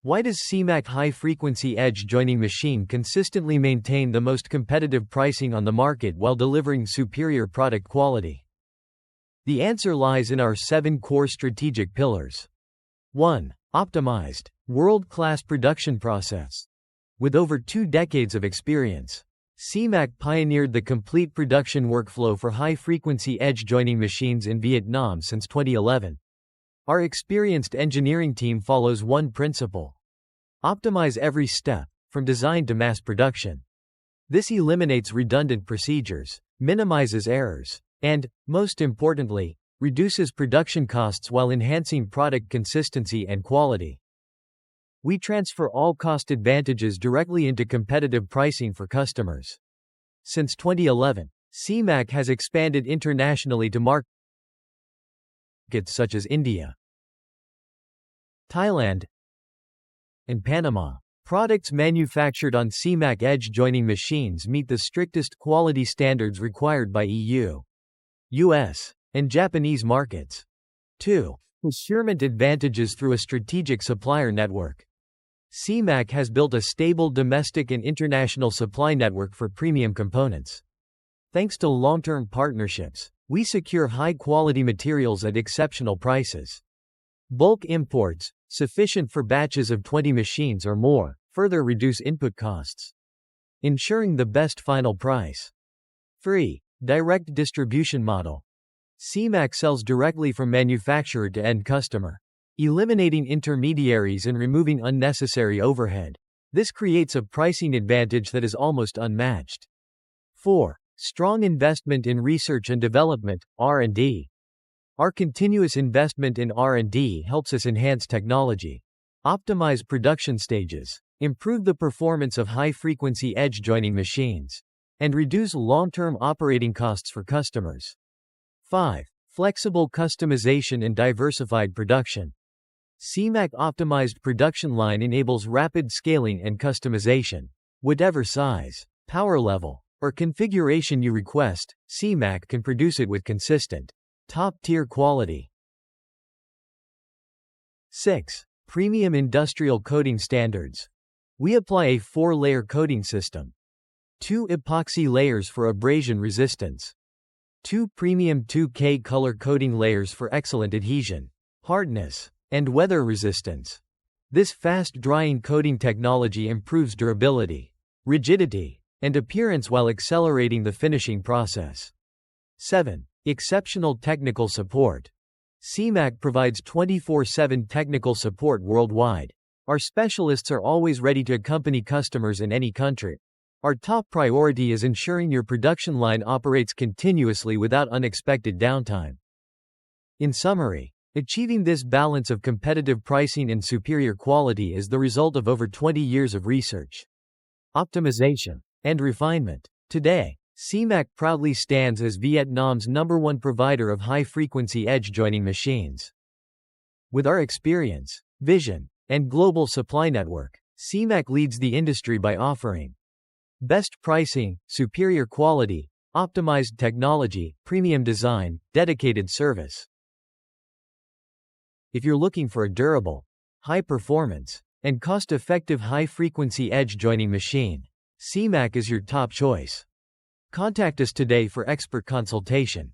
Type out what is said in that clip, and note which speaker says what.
Speaker 1: Why does CMAC high-frequency edge joining machine consistently maintain the most competitive pricing on the market while delivering superior product quality? The answer lies in our 7 core strategic pillars. 1. Optimized, world-class production process. With over 2 decades of experience, CMAC pioneered the complete production workflow for high-frequency edge joining machines in Vietnam since 2011. Our experienced engineering team follows one principle: optimize every step, from design to mass production. This eliminates redundant procedures, minimizes errors, and, most importantly, reduces production costs while enhancing product consistency and quality. We transfer all cost advantages directly into competitive pricing for customers. Since 2011, CMAC has expanded internationally to markets such as India, Thailand, and Panama. Products manufactured on CMAC edge joining machines meet the strictest quality standards required by EU, US, and Japanese markets. 2. Procurement advantages through a strategic supplier network. CMAC has built a stable domestic and international supply network for premium components. Thanks to long-term partnerships, we secure high-quality materials at exceptional prices. Bulk imports, sufficient for batches of 20 machines or more, further reduce input costs, ensuring the best final price. 3. Direct distribution model. CMAC sells directly from manufacturer to end customer, eliminating intermediaries and removing unnecessary overhead. This creates a pricing advantage that is almost unmatched. 4. Strong investment in research and development, R&D. Our continuous investment in R&D helps us enhance technology, optimize production stages, improve the performance of high-frequency edge joining machines, and reduce long-term operating costs for customers. 5. Flexible customization and diversified production. CMAC optimized production line enables rapid scaling and customization. Whatever size, power level, or configuration you request, CMAC can produce it with consistent, top-tier quality. 6. Premium industrial coating standards. We apply a 4-layer coating system. 2 epoxy layers for abrasion resistance. 2 premium 2K color coating layers for excellent adhesion, hardness, and weather resistance. This fast-drying coating technology improves durability, rigidity, and appearance while accelerating the finishing process. 7. Exceptional technical support. CMAC provides 24/7 technical support worldwide. Our specialists are always ready to accompany customers in any country. Our top priority is ensuring your production line operates continuously without unexpected downtime. In summary, achieving this balance of competitive pricing and superior quality is the result of over 20 years of research, optimization, and refinement. Today, CMAC proudly stands as Vietnam's #1 provider of high-frequency edge joining machines. With our experience, vision, and global supply network, CMAC leads the industry by offering best pricing, superior quality, optimized technology, premium design, dedicated service. If you're looking for a durable, high-performance, and cost-effective high-frequency edge joining machine, CMAC is your top choice. Contact us today for expert consultation.